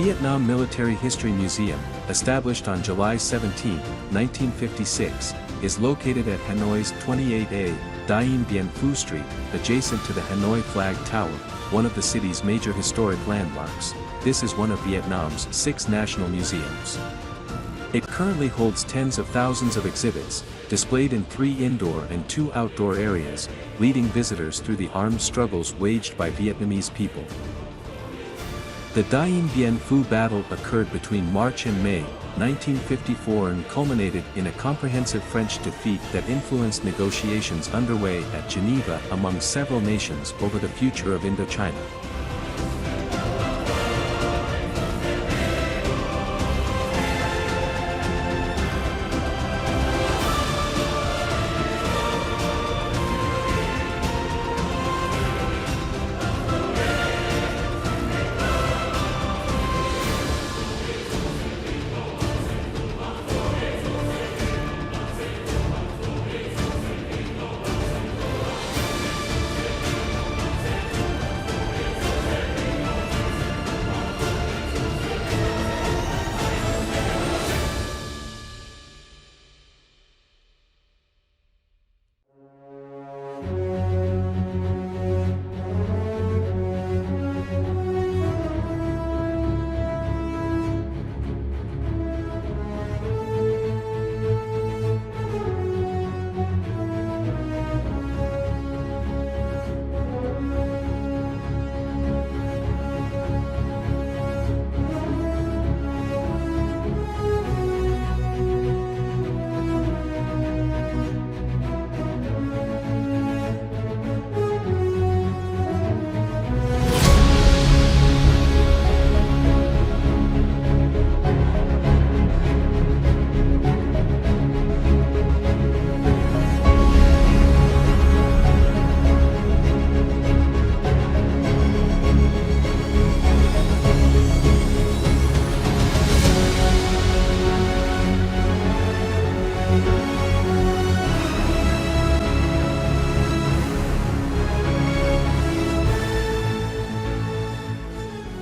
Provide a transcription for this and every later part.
Vietnam Military History Museum, established on July 17, 1956, is located at Hanoi's 28A, Dien Bien Phu Street, adjacent to the Hanoi Flag Tower, one of the city's major historic landmarks. This is one of Vietnam's 6 national museums. It currently holds tens of thousands of exhibits, displayed in 3 indoor and 2 outdoor areas, leading visitors through the armed struggles waged by Vietnamese people. The Dien Bien Phu battle occurred between March and May 1954 and culminated in a comprehensive French defeat that influenced negotiations underway at Geneva among several nations over the future of Indochina.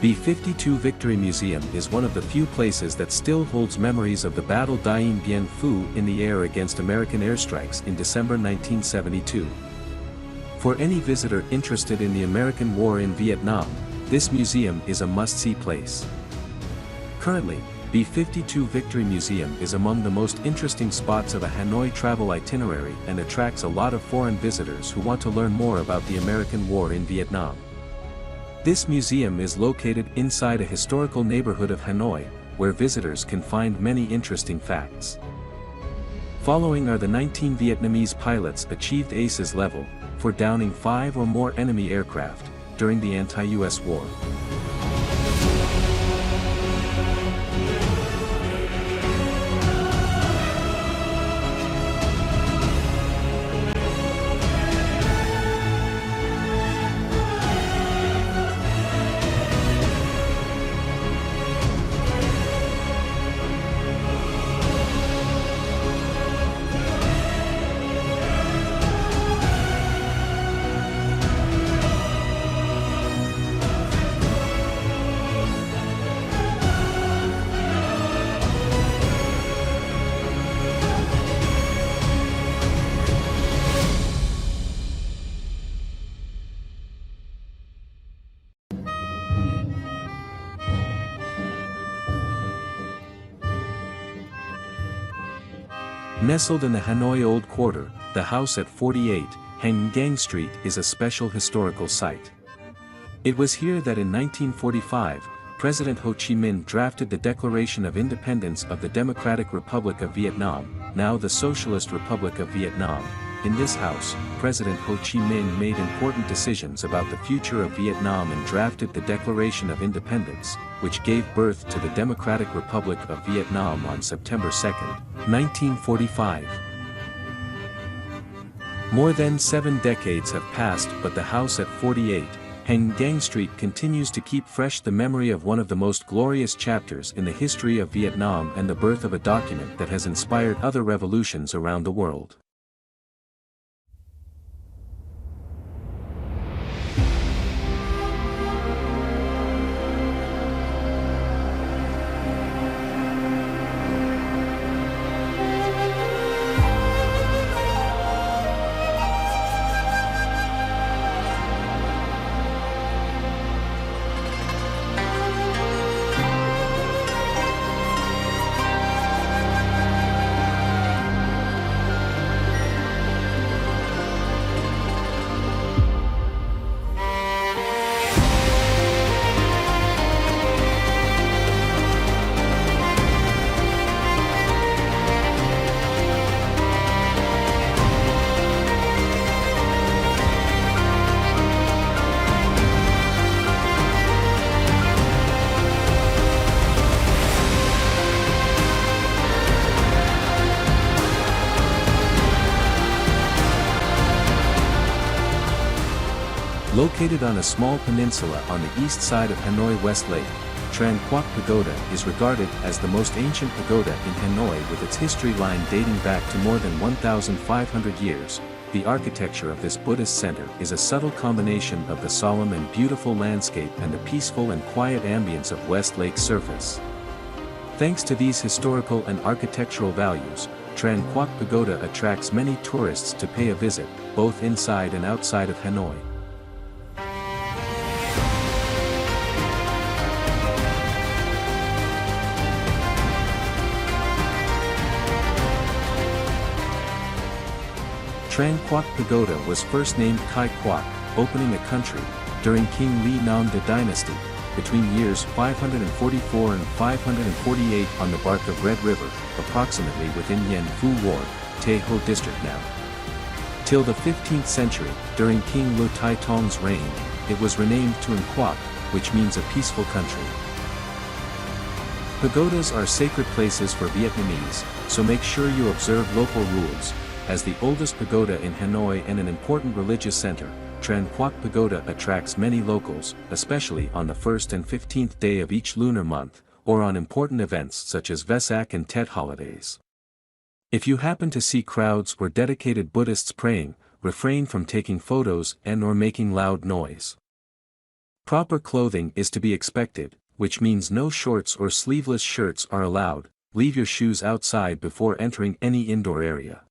B52 Victory Museum is one of the few places that still holds memories of the Battle Dien Bien Phu in the air against American airstrikes in December 1972. For any visitor interested in the American War in Vietnam, this museum is a must-see place. Currently, B52 Victory Museum is among the most interesting spots of a Hanoi travel itinerary and attracts a lot of foreign visitors who want to learn more about the American War in Vietnam. This museum is located inside a historical neighborhood of Hanoi, where visitors can find many interesting facts. Following are the 19 Vietnamese pilots achieved ACES level, for downing 5 or more enemy aircraft, during the anti-US war. Nestled in the Hanoi Old Quarter, the house at 48 Hang Gang Street is a special historical site. It was here that in 1945, President Ho Chi Minh drafted the Declaration of Independence of the Democratic Republic of Vietnam, now the Socialist Republic of Vietnam. In this house, President Ho Chi Minh made important decisions about the future of Vietnam and drafted the Declaration of Independence, which gave birth to the Democratic Republic of Vietnam on September 2, 1945. More than 7 decades have passed, but the house at 48 Hang Gang Street continues to keep fresh the memory of one of the most glorious chapters in the history of Vietnam and the birth of a document that has inspired other revolutions around the world. Located on a small peninsula on the east side of Hanoi West Lake, Tran Qua Pagoda is regarded as the most ancient pagoda in Hanoi, with its history line dating back to more than 1,500 years. The architecture of this Buddhist center is a subtle combination of the solemn and beautiful landscape and the peaceful and quiet ambience of West Lake's surface. Thanks to these historical and architectural values, Tran Qua Pagoda attracts many tourists to pay a visit, both inside and outside of Hanoi. Tran Qua Pagoda was first named Kai Quoc, opening a country, during King Li Nong the dynasty, between years 544 and 548 on the Bark of Red River, approximately within Yen Phu Ward, Tay Ho district now. Till the 15th century, during King Lu Tai Tong's reign, it was renamed Tuan Quoc, which means a peaceful country. Pagodas are sacred places for Vietnamese, so make sure you observe local rules. As the oldest pagoda in Hanoi and an important religious center, Tran Qua Pagoda attracts many locals, especially on the 1st and 15th day of each lunar month, or on important events such as Vesak and Tet holidays. If you happen to see crowds or dedicated Buddhists praying, refrain from taking photos and/or making loud noise. Proper clothing is to be expected, which means no shorts or sleeveless shirts are allowed. Leave your shoes outside before entering any indoor area.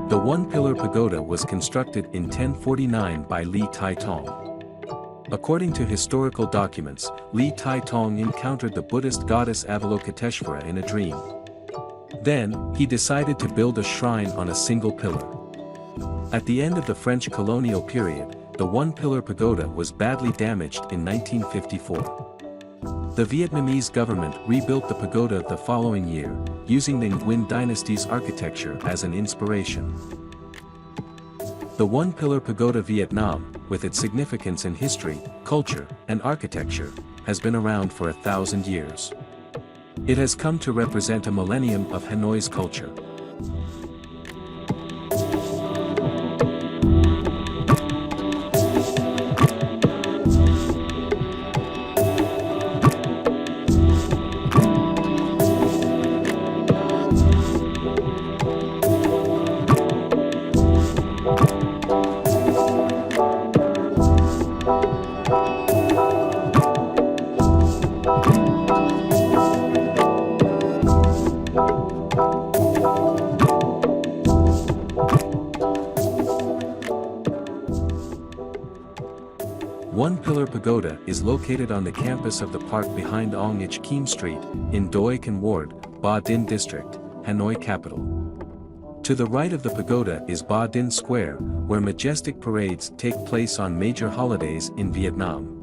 The one-pillar pagoda was constructed in 1049 by Li Tai Tong. According to historical documents, Li Tai Tong encountered the Buddhist goddess Avalokiteshvara in a dream. Then, he decided to build a shrine on a single pillar. At the end of the French colonial period, the one-pillar pagoda was badly damaged in 1954. The Vietnamese government rebuilt the pagoda the following year, using the Nguyen dynasty's architecture as an inspiration. The one-pillar pagoda Vietnam, with its significance in history, culture, and architecture, has been around for 1,000 years. It has come to represent a millennium of Hanoi's culture. One Pillar Pagoda is located on the campus of the park behind Ong Ich Kim Street, in Doi Can Ward, Ba Dinh District, Hanoi Capital. To the right of the pagoda is Ba Dinh Square, where majestic parades take place on major holidays in Vietnam.